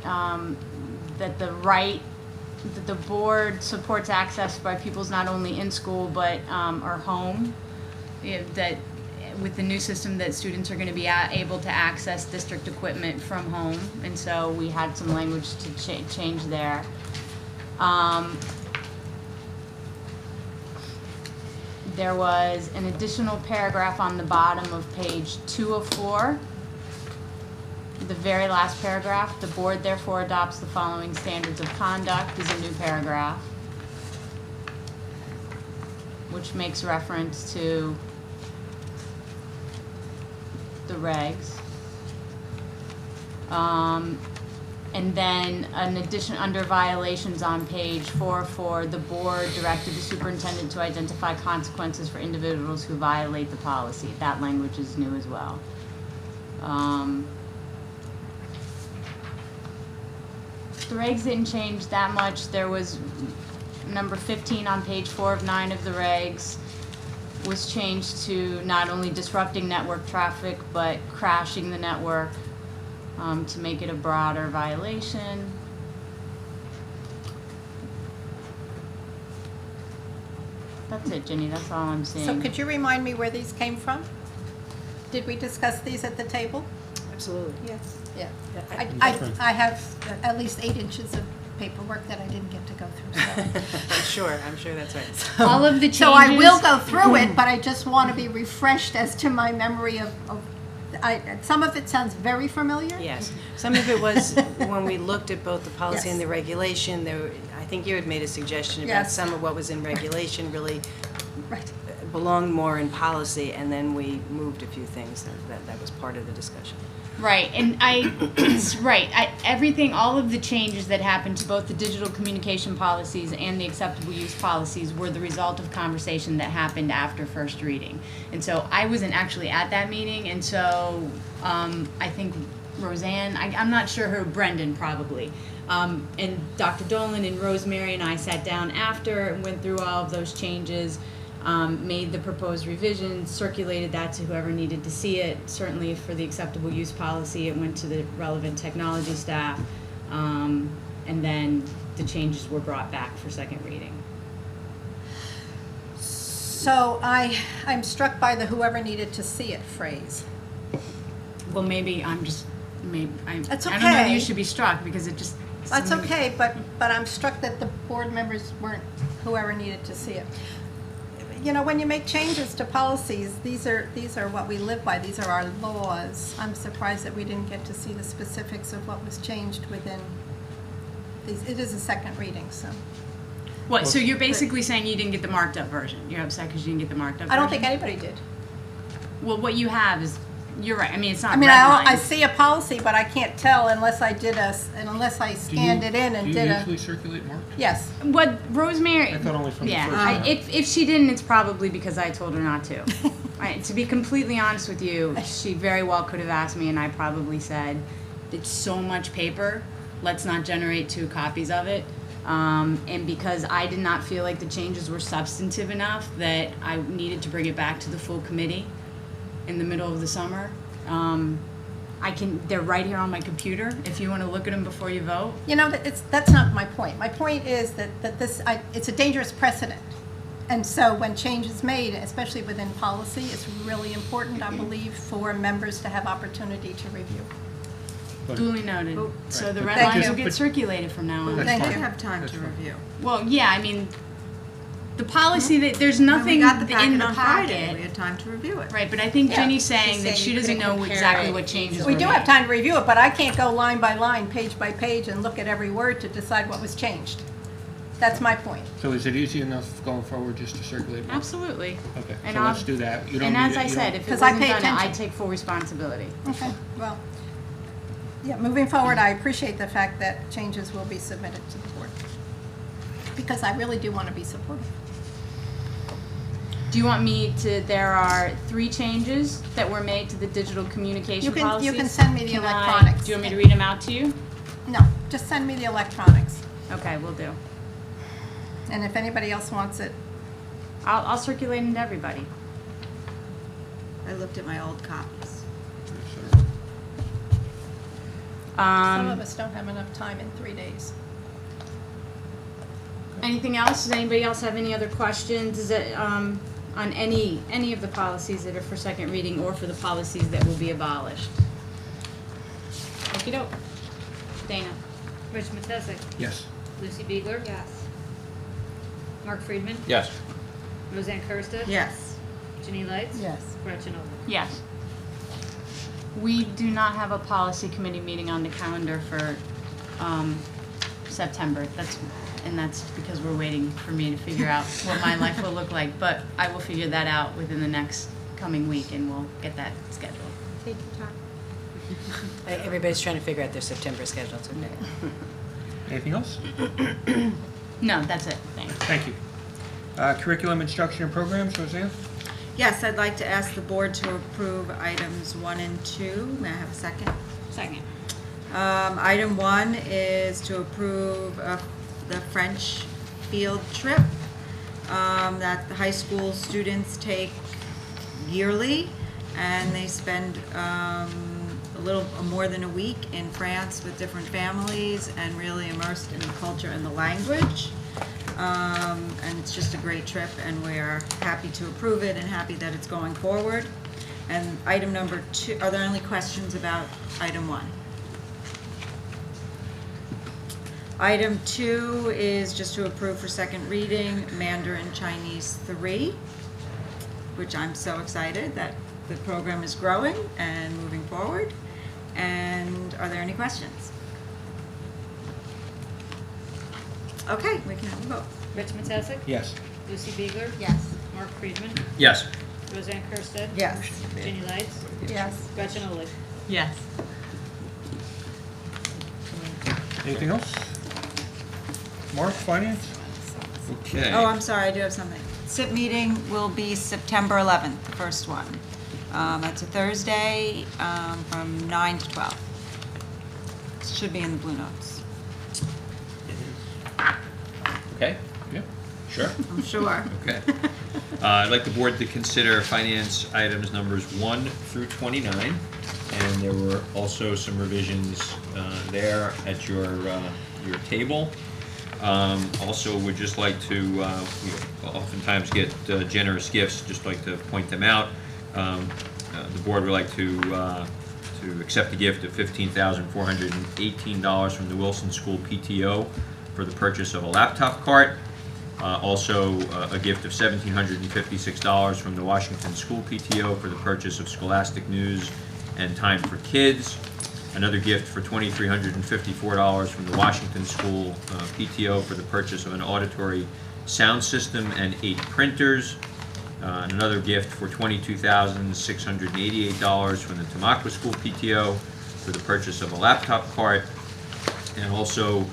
that the board supports access by pupils not only in school but or home. That with the new system that students are going to be able to access district equipment from home, and so we had some language to change there. There was an additional paragraph on the bottom of page 2 of 4. The very last paragraph, the board therefore adopts the following standards of conduct, is a new paragraph, which makes reference to the regs. And then an addition under violations on page 4 the board directed the superintendent to identify consequences for individuals who violate the policy. That language is new as well. The regs didn't change that much. There was number 15 on page 4 of 9 of the regs was changed to not only disrupting network traffic but crashing the network, to make it a broader violation. That's it, Ginny. That's all I'm seeing. So could you remind me where these came from? Did we discuss these at the table? Absolutely. Yes. Yeah. Yeah. I have at least 8 inches of paperwork that I didn't get to go through. I'm sure that's right. all of the changes. So I will go through it, but I just want to be refreshed as to my memory of some of it sounds very familiar. Yes, some of it was when we looked at both the policy and Yes. the regulation, I think you had made a suggestion about Yes. some of what was in regulation really Right. belonged more in policy, and then we moved a few things, and that was part of the discussion. Right, and everything, all of the changes that happened to both the digital communication policies and the acceptable use policies were the result of conversation that happened after first reading. And so I wasn't actually at that meeting, and so I think Roseanne, I'm not sure her, Brendan probably, and Dr. Dolan and Rosemary and I sat down after and went through all of those changes. Made the proposed revisions, circulated that to whoever needed to see it. Certainly for the acceptable use policy, it went to the relevant technology staff. And then the changes were brought back for second reading. So I'm struck by the whoever needed to see it phrase. Well, maybe I It's don't know that you okay. should be struck because it just. That's okay, but I'm struck that the board members weren't whoever needed to see it. You know, when you make changes to policies, these are what we live by. These are our laws. I'm surprised that we didn't get to see the specifics of what was changed within these. It is a second reading, so. What, so you're basically saying you didn't get the marked up version? You're upset because you didn't get the marked up version? I don't think anybody did. Well, what you have is, you're right, I mean, it's not I mean, red I lines. see a policy, but I can't tell unless I unless I scanned it in and Do did you a. usually circulate marked? Yes. What Rosemary? I thought only from the yeah, first time. if she didn't, it's probably because I told her not to. To be completely honest with you, she very well could have asked me, and I probably said, "It's so much paper. Let's not generate 2 copies of it." And because I did not feel like the changes were substantive enough that I needed to bring it back to the full committee in the middle of the summer. They're right here on my computer if you want to look at them before you vote. You know, that's not my point. My point is that it's a dangerous precedent. And so when change is made, especially within policy, it's really important, I believe, for members to have opportunity to review. Duly noted. So the red Thank lines you. will get circulated from now on. Thank We you. have time That's to fine. review. Well, yeah, I mean, the policy that there's When nothing we got the in packet the on Friday, we packet. had time to review it. Right, but I think Yeah. Jenny's saying She's that saying she you doesn't couldn't know compare exactly it. what changes We were do made. have time to review it, but I can't go line by line, page by page, and look at every word to decide what was changed. That's my point. So is it easy enough going forward just to circulate marked? Absolutely. Okay, And so let's I'll- do that. You don't And need as it- I you said, don't- if it 'Cause I wasn't pay done, I attention. take full responsibility. Okay, well, yeah, moving forward, I appreciate the fact that changes will be submitted to the board. Because I really do want to be supportive. Do you want me to, there are 3 changes that were made to the digital communication You policies. can send me the Can electronics. Do you want me to read them out to you? No, just send me the electronics. Okay, will do. And if anybody else wants it, I'll circulate them to everybody. I looked at my old copies. some of us don't have enough time in 3 days. Anything else? Does anybody else have any other questions? Is it, on any of the policies that are for second reading or for the policies that will be abolished? Okey-doke. Dana? Rich Matesic. Yes. Lucy Biegler. Yes. Mark Friedman. Yes. Roseanne Kursted. Yes. Ginny Lights. Yes. Gretchen Owen. Yes. We do not have a policy committee meeting on the calendar for September. That's because we're waiting for me to figure out what my life will look like. But I will figure that out within the next coming week, and we'll get that scheduled. Take your time. Everybody's trying to figure out their September schedule, it's okay. Anything else? No, that's it. Thanks. Thank you. Curriculum, instruction, and programs, Roseanne? Yes, I'd like to ask the board to approve items 1 and 2. May I have a second? Second. Item 1 is to approve the French field trip that the high school students take yearly, and they spend a little more than a week in France with different families and really immersed in the culture and the language. And it's just a great trip, and we're happy to approve it and happy that it's going forward. And item number 2, are there any questions about item 1? Item 2 is just to approve for second reading Mandarin Chinese 3, which I'm so excited that the program is growing and moving forward. And are there any questions? Okay, we can have a vote. Rich Matesic? Yes. Lucy Biegler? Yes. Mark Friedman? Yes. Roseanne Kursted? Yes. Ginny Lights? Yes. Gretchen Oleg? Yes. Anything else? Mark, finance? Okay. Oh, I'm sorry, I do have something. SIP meeting will be September 11th, the first one. That's a Thursday from 9 to 12. It should be in the blue notes. Okay, yeah, sure. I'm sure. Okay. I'd like the board to consider finance items numbers 1 through 29, and there were also some revisions there at your table. Also, would just like to, we oftentimes get generous gifts, just like to point them out. The board would like to accept a gift of $15,418 from the Wilson School PTO for the purchase of a laptop cart. Also, a gift of $1,756 from the Washington School PTO for the purchase of Scholastic News and Time for Kids. Another gift for $2,354 from the Washington School PTO for the purchase of an auditory sound system and 8 printers. And another gift for $22,688 from the Tamaqua School PTO for the purchase of a laptop cart. And also,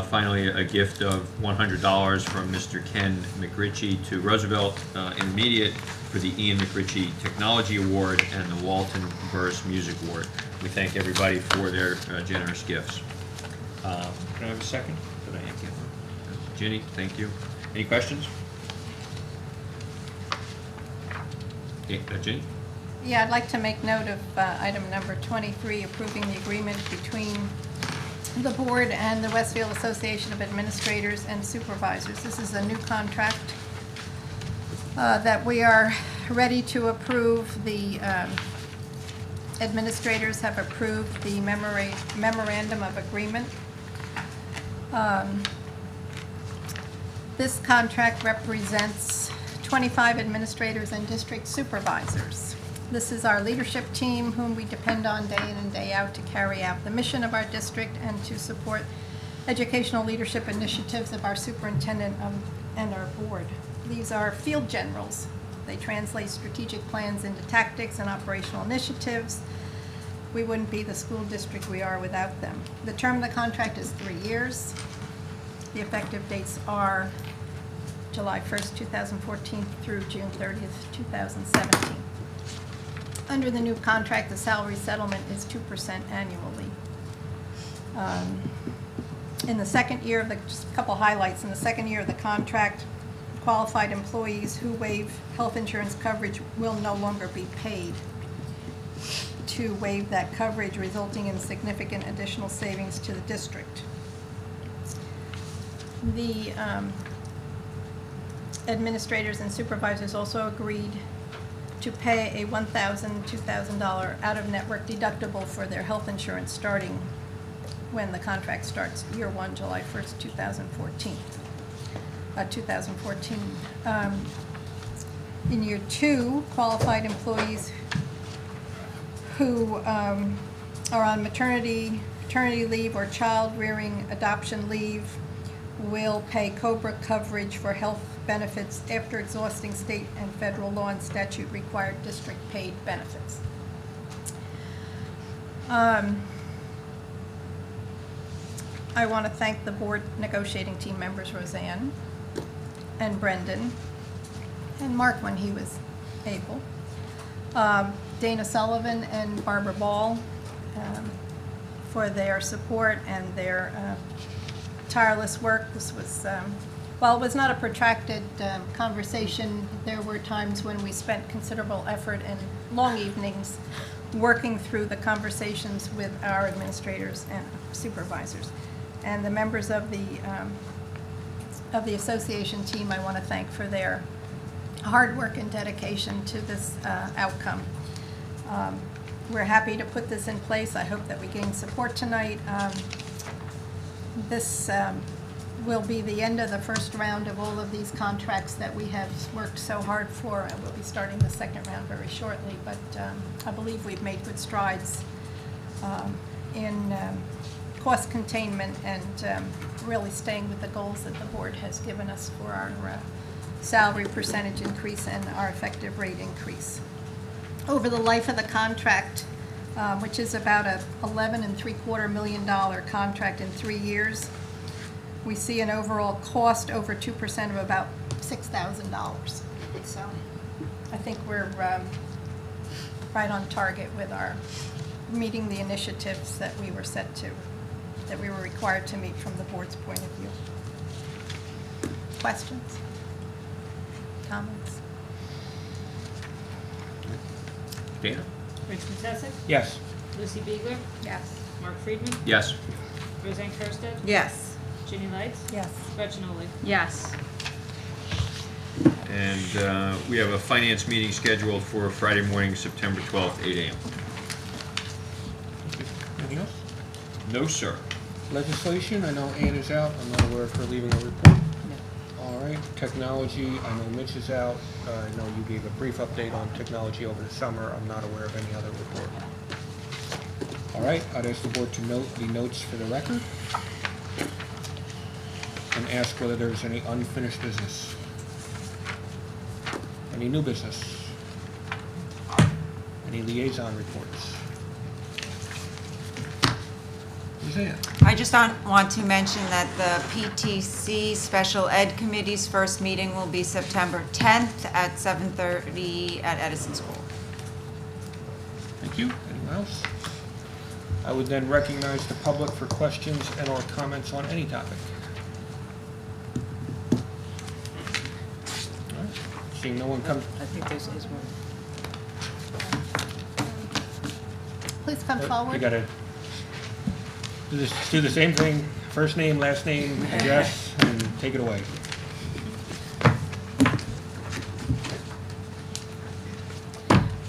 finally, a gift of $100 from Mr. Ken McRitchie to Roosevelt Intermediate for the Ian McRitchie Technology Award and the Walton Burris Music Award. We thank everybody for their generous gifts. Can I have a second? Did I get one? Ginny, thank you. Any questions? Yeah, Ginny? Yeah, I'd like to make note of item number 23, approving the agreement between the board and the Westfield Association of Administrators and Supervisors. This is a new contract that we are ready to approve. The administrators have approved the memorandum of agreement. This contract represents 25 administrators and district supervisors. This is our leadership team whom we depend on day in and day out to carry out the mission of our district and to support educational leadership initiatives of our superintendent and our board. These are field generals. They translate strategic plans into tactics and operational initiatives. We wouldn't be the school district we are without them. The term of the contract is 3 years. The effective dates are July 1st, 2014 through June 30th, 2017. Under the new contract, the salary settlement is 2% annually. In the second year of the, just a couple highlights, in the second year of the contract, qualified employees who waive health insurance coverage will no longer be paid to waive that coverage, resulting in significant additional savings to the district. The administrators and supervisors also agreed to pay a $1,000, $2,000 out-of-network deductible for their health insurance starting when the contract starts, year 1, July 1st, 2014. In year 2, qualified employees who are on maternity leave or child rearing adoption leave will pay COBRA coverage for health benefits after exhausting state and federal law and statute required district paid benefits. I want to thank the board negotiating team members, Roseanne and Brendan, and Mark when he was able, Dana Sullivan and Barbara Ball for their support and their tireless work. This was, while it was not a protracted conversation, there were times when we spent considerable effort and long evenings working through the conversations with our administrators and supervisors. And the members of the association team I want to thank for their hard work and dedication to this outcome. We're happy to put this in place. I hope that we gain support tonight. This will be the end of the first round of all of these contracts that we have worked so hard for. And we'll be starting the second round very shortly, but I believe we've made good strides in cost containment and really staying with the goals that the board has given us for our salary percentage increase and our effective rate increase. Over the life of the contract, which is about a $11.75 million contract in 3 years, we see an overall cost over 2% of about $6,000. So I think we're right on target with our meeting the initiatives that we were that we were required to meet from the board's point of view. Questions? Comments? Dana? Rich Messek? Yes. Lucy Beegler? Yes. Mark Friedman? Yes. Roseanne Kursted? Yes. Ginny Lights? Yes. Gretchen Oley? Yes. And we have a finance meeting scheduled for Friday morning, September 12th, 8 a.m. Anything else? No, sir. Legislation, I know Ann is out. I'm not aware of her leaving a report. All right. Technology, I know Mitch is out. I know you gave a brief update on technology over the summer. I'm not aware of any other report. All right. I'd ask the board to note the notes for the record and ask whether there's any unfinished business. Any new business? Any liaison reports? Roseanne? I just want to mention that the PTC Special Ed Committee's first meeting will be September 10th at 7:30 at Edison School. Thank you. Anyone else? I would then recognize the public for questions and or comments on any topic. All right. Seeing no one come, I think there's one. Please come you forward. gotta do the same thing, first name, last name, address, and take it away.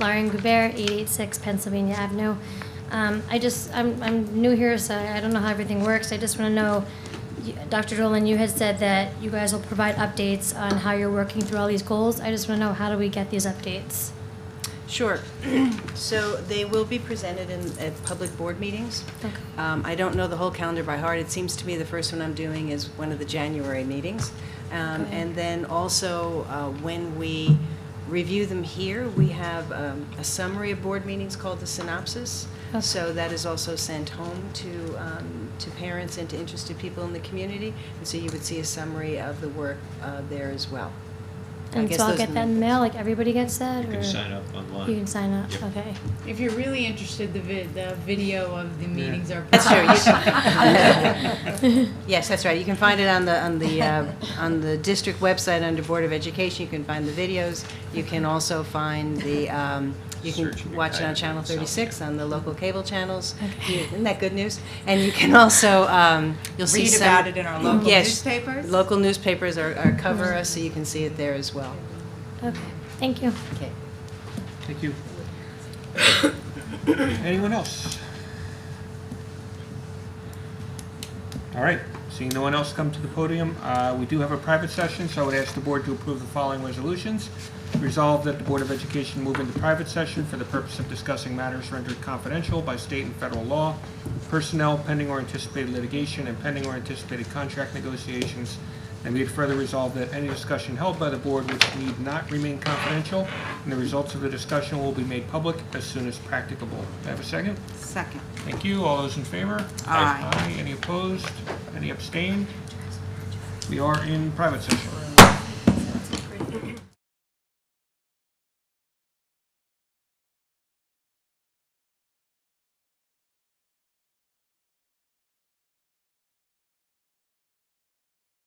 Lauren Goubert, 886 Pennsylvania Avenue. I'm new here, so I don't know how everything works. I just want to know, Dr. Dolan, you had said that you guys will provide updates on how you're working through all these goals. I just want to know, how do we get these updates? Sure. So they will be presented at public board meetings. Okay. I don't know the whole calendar by heart. It seems to me the first one I'm doing is one of the January meetings. Okay. And then also, when we review them here, we have a summary of board meetings called the synopsis. Okay. So that is also sent home to parents and to interested people in the community. And so you would see a summary of the work there as well. I And guess so I'll those get are that in the mail, like everybody gets that? You can or- sign up online. You can sign up, Yep. okay. If you're really interested, the video of the meetings are. That's true. Yes, that's right. You can find it on the district website under Board of Education. You can find the videos. You can also find the you Search can your watch it on guide Channel itself, 36 yeah. on the local cable channels. Okay. Isn't that good news? And you can also you'll see Read some, about it in our local yes, newspapers? Local newspapers are cover us, so you can see it there as well. Okay, thank you. Okay. Thank you. Anyone else? All right, seeing no one else come to the podium, we do have a private session, so I would ask the board to approve the following resolutions. Resolved that the Board of Education move into private session for the purpose of discussing matters rendered confidential by state and federal law, personnel, pending or anticipated litigation, and pending or anticipated contract negotiations. And be it further resolved that any discussion held by the board which need not remain confidential, and the results of the discussion will be made public as soon as practicable. Do I have a second? Second. Thank you. All those in favor? Aye. Aye. Any opposed? Any abstained? We are in private session.